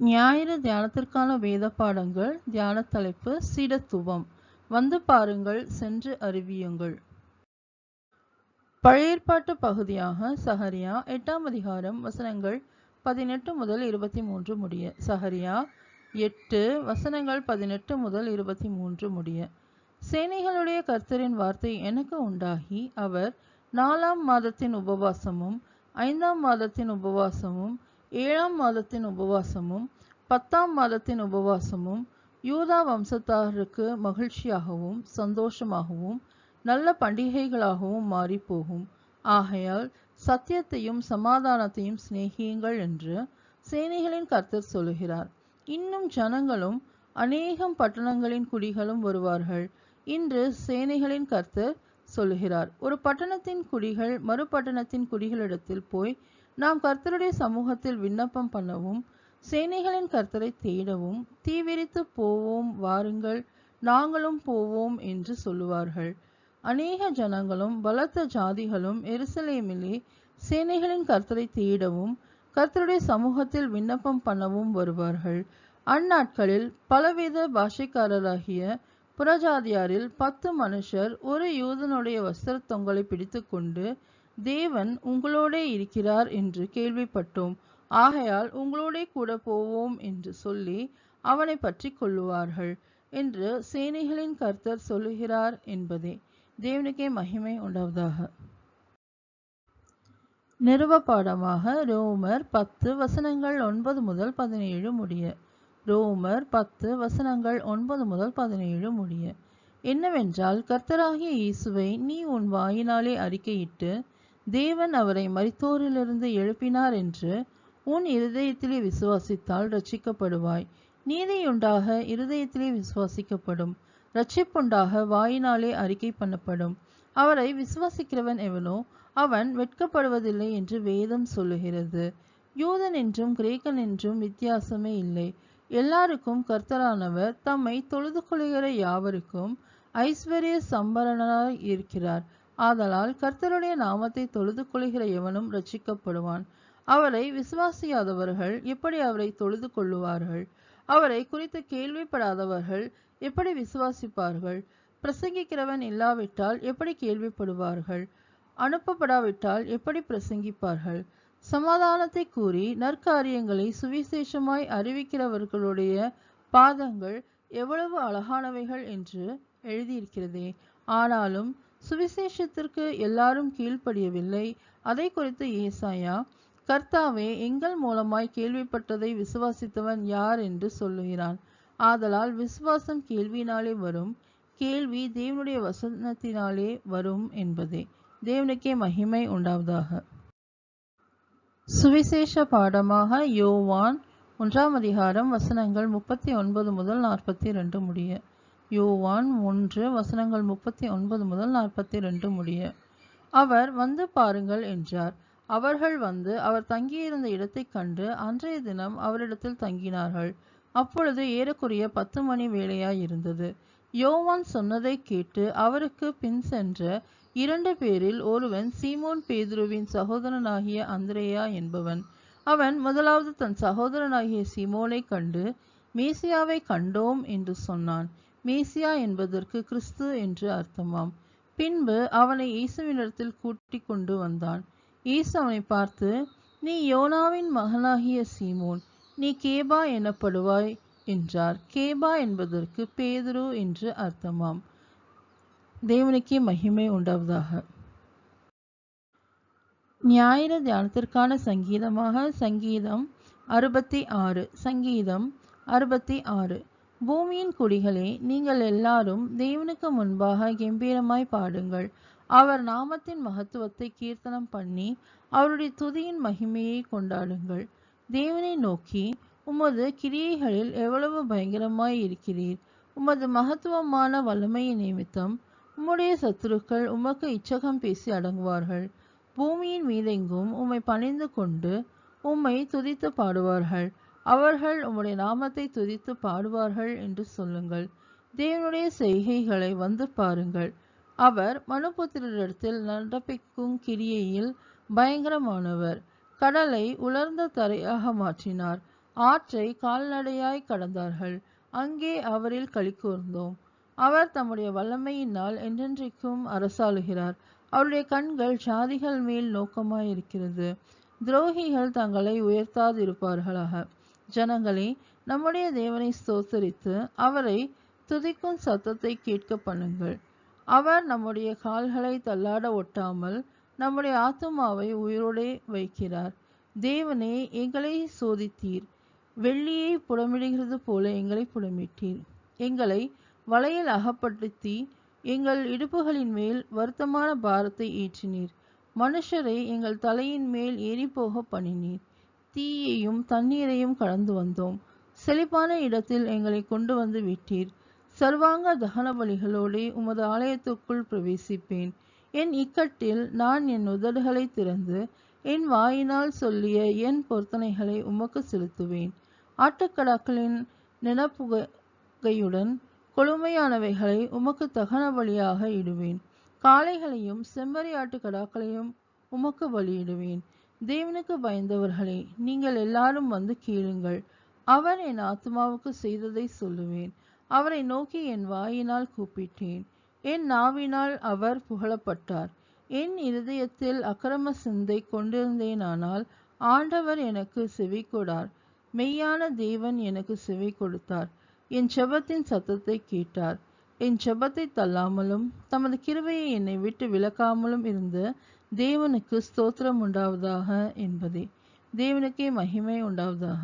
ஞாயிறு தியானத்திற்கான வேத பாடங்கள். தியான தலைப்பு சீடத்துவம். வந்து பாருங்கள், சென்று அறிவியுங்கள். பழைய ஏற்பாட்டு பகுதியாக சகரியா 8ஆம் அதிகாரம் வசனங்கள் 18 முதல் 23 முடிய. சகரியா 8 வசனங்கள் 18 முதல் 23 முடிய. சேனைகளுடைய கர்த்தரின் வார்த்தை எனக்கு உண்டாகி, அவர் 4ஆம் மாதத்தின் உபவாசமும் 5ஆம் மாதத்தின் உபவாசமும் 7ஆம் மாதத்தின் உபவாசமும் 10ஆம் மாதத்தின் உபவாசமும் யூதா வம்சத்தாருக்கு மகிழ்ச்சியாகவும் சந்தோஷமாகவும் நல்ல பண்டிகைகளாகவும் மாறிப்போகும். ஆகையால் சத்தியத்தையும் சமாதானத்தையும் சிநேகியுங்கள் என்று சேனைகளின் கர்த்தர் சொல்லுகிறார். இன்னும் ஜனங்களும் அநேகம் பட்டணங்களின் குடிகளும் வருவார்கள். இன்று சேனைகளின் கர்த்தர் சொல்லுகிறார். ஒரு பட்டணத்தின் குடிகள் மறு பட்டணத்தின் குடிகளிடத்தில் போய், நாம் கர்த்தருடைய சமூகத்தில் விண்ணப்பம் பண்ணவும் சேனைகளின் கர்த்தரை தேடவும் தீவிரித்து போவோம், வாருங்கள், நாங்களும் போவோம் என்று சொல்லுவார்கள். அநேக ஜனங்களும் பலத்த ஜாதிகளும் எருசலேமிலே சேனைகளின் கர்த்தரை தேடவும் கர்த்தருடைய சமூகத்தில் விண்ணப்பம் பண்ணவும் வருவார்கள். அந்நாட்களில் பலவித பாஷைக்காரராகிய புறஜாதியாரில் 10 மனுஷர் ஒரு யூதனுடைய வஸ்திர தொங்கலை பிடித்து கொண்டு, தேவன் உங்களோடே இருக்கிறார் என்று கேள்விப்பட்டோம், ஆகையால் உங்களோடே கூட போவோம் என்று சொல்லி அவனை பற்றி கொள்ளுவார்கள் என்று சேனைகளின் கர்த்தர் சொல்லுகிறார் என்பதே. தேவனுக்கே மகிமை உண்டாவதாக. நிருப பாடமாக ரோமர் 10 வசனங்கள் 9 முதல் 17 முடிய. ரோமர் 10 வசனங்கள் 9 முதல் 17 முடிய. என்னவென்றால், கர்த்தராகிய இயேசுவை நீ உன் வாயினாலே அறிக்கையிட்டு, தேவன் அவரை மரித்தோரிலிருந்து எழுப்பினார் என்று உன் இருதயத்திலே விசுவாசித்தால் ரட்சிக்கப்படுவாய். நீதியுண்டாக இருதயத்திலே விசுவாசிக்கப்படும், ரட்சிப்புண்டாக வாயினாலே அறிக்கை பண்ணப்படும். அவரை விசுவாசிக்கிறவன் எவனோ அவன் வெட்கப்படுவதில்லை என்று வேதம் சொல்லுகிறது. யூதன் என்றும் கிரேக்கன் என்றும் வித்தியாசமே இல்லை. எல்லாருக்கும் கர்த்தரானவர் தம்மை தொழுது கொள்கிற யாவருக்கும் ஐஸ்வர்ய சம்பரணராய் இருக்கிறார். ஆதலால் கர்த்தருடைய நாமத்தை தொழுது கொள்கிற எவனும் ரட்சிக்கப்படுவான். அவரை விசுவாசியாதவர்கள் எப்படி அவரை தொழுது கொள்ளுவார்கள்? அவரை குறித்து கேள்விப்படாதவர்கள் எப்படி விசுவாசிப்பார்கள்? பிரசங்கிக்கிறவன் இல்லாவிட்டால் எப்படி கேள்விப்படுவார்கள்? அனுப்பப்படாவிட்டால் எப்படி பிரசங்கிப்பார்கள்? சமாதானத்தை கூறி நற்காரியங்களை சுவிசேஷமாய் அறிவிக்கிறவர்களுடைய பாதங்கள் எவ்வளவு அழகானவைகள் என்று எழுதியிருக்கிறதே. ஆனாலும் சுவிசேஷத்திற்கு எல்லாரும் கீழ்ப்படியவில்லை. அதை குறித்து ஏசாயா, கர்த்தாவே, எங்கள் மூலமாய் கேள்விப்பட்டதை விசுவாசித்தவன் யார் என்று சொல்லுகிறான். ஆதலால் விசுவாசம் கேள்வியினாலே வரும், கேள்வி தேவனுடைய வசனத்தினாலே வரும் என்பதே. தேவனுக்கே மகிமை உண்டாவதாக. சுவிசேஷ பாடமாக யோவான் 1ஆம் அதிகாரம் வசனங்கள் 39 முதல் 42 முடிய. யோவான் 1 வசனங்கள் 39 முதல் 42 முடிய. அவர் வந்து பாருங்கள் என்றார். அவர்கள் வந்து அவர் தங்கியிருந்த இடத்தை கண்டு அன்றைய தினம் அவரிடத்தில் தங்கினார்கள். அப்பொழுது ஏறக்குறைய 10 மணி வேளையாயிருந்தது. யோவான் சொன்னதை கேட்டு அவருக்கு பின் சென்ற 2 பேரில் ஒருவன் சீமோன் பேதுருவின் சகோதரனாகிய அந்திரேயா என்பவன். அவன் முதலாவது தன் சகோதரனாகிய சீமோனை கண்டு, மேசியாவை கண்டோம் என்று சொன்னான். மேசியா என்பதற்கு கிறிஸ்து என்று அர்த்தமாம். பின்பு அவனை இயேசுவினிடத்தில் கூட்டிக் கொண்டு வந்தான். இயேசு அவனை பார்த்து, நீ யோனாவின் மகனாகிய சீமோன், நீ கேபா எனப்படுவாய் என்றார். கேபா என்பதற்கு பேதுரு என்று அர்த்தமாம். தேவனுக்கே மகிமை உண்டாவதாக. ஞாயிறு தியானத்திற்கான சங்கீதமாக சங்கீதம் 66. சங்கீதம் 66. பூமியின் குடிகளே, நீங்கள் எல்லாரும் தேவனுக்கு முன்பாக கெம்பீரமாய் பாடுங்கள். அவர் நாமத்தின் மகத்துவத்தை கீர்த்தனம் பண்ணி அவருடைய துதியின் மகிமையை கொண்டாடுங்கள். தேவனை நோக்கி, உமது கிரியைகளில் எவ்வளவு பயங்கரமாய் இருக்கிறீர். உமது மகத்துவமான வல்லமையின் நிமித்தம் உம்முடைய சத்துருக்கள் உமக்கு இச்சகம் பேசி அடங்குவார்கள். பூமியின் மீதெங்கும் உம்மை பணிந்து கொண்டு உம்மை துதித்து பாடுவார்கள். அவர்கள் உம்முடைய நாமத்தை துதித்து பாடுவார்கள் என்று சொல்லுங்கள். தேவனுடைய செய்கைகளை வந்து பாருங்கள். அவர் மனுபுத்திரரிடத்தில் நடப்பிக்கும் கிரியையில் பயங்கரமானவர். கடலை உலர்ந்த தரையாக மாற்றினார். ஆற்றை கால்நடையாய் கடந்தார்கள். அங்கே அவரில் களிகூர்ந்தோம். அவர் தம்முடைய வல்லமையினால் என்றென்றைக்கும் அரசாளுகிறார். அவருடைய கண்கள் ஜாதிகள் மேல் நோக்கமாயிருக்கிறது. துரோகிகள் தங்களை உயர்த்தாதிருப்பார்களாக. ஜனங்களே, நம்முடைய தேவனை ஸ்தோத்தரித்து அவரை துதிக்கும் சத்தத்தை கேட்க பண்ணுங்கள். அவர் நம்முடைய கால்களை தள்ளாட ஒட்டாமல் நம்முடைய ஆத்துமாவை உயிரோடே வைக்கிறார். தேவனே, எங்களை சோதித்தீர். வெள்ளியை புடமிடுகிறது போல எங்களை புடமிட்டீர். எங்களை வலையில் அகப்படுத்தி எங்கள் இடுப்புகளின் மேல் வருத்தமான பாரத்தை ஏற்றினீர். மனுஷரை எங்கள் தலையின் மேல் ஏறிப்போக பண்ணினீர். தீயையும் தண்ணீரையும் கடந்து வந்தோம். செழிப்பான இடத்தில் எங்களை கொண்டு வந்து விட்டீர். சர்வாங்க தகன பலிகளோடே உமது ஆலயத்துக்குள் பிரவேசிப்பேன். என் இக்கட்டில் நான் என் உதடுகளை திறந்து என் வாயினால் சொல்லிய என் பொருத்தனைகளை உமக்கு செலுத்துவேன். ஆட்டுக்கடாக்களின் நினப்புகையுடன் கொழுமையானவைகளை உமக்கு தகன பலியாக இடுவேன். காளைகளையும் செம்மறி ஆட்டுக்கடாக்களையும் உமக்கு பலியிடுவேன். தேவனுக்கு பயந்தவர்களே, நீங்கள் எல்லாரும் வந்து கேளுங்கள். அவர் என் ஆத்மாவுக்கு செய்ததை சொல்லுவேன். அவரை நோக்கி என் வாயினால் கூப்பிட்டேன். என் நாவினால் அவர் புகழப்பட்டார். என் இருதயத்தில் அக்கிரம சிந்தை கொண்டிருந்தேனானால் ஆண்டவர் எனக்கு செவி கொடார். மெய்யான தேவன் எனக்கு செவி கொடுத்தார். என் ஜெபத்தின் சத்தத்தை கேட்டார். என் ஜெபத்தை தள்ளாமலும் தமது கிருபையை என்னை விட்டு விலக்காமலும் இருந்த தேவனுக்கு ஸ்தோத்திரம் உண்டாவதாக என்பதே. தேவனுக்கே மகிமை உண்டாவதாக.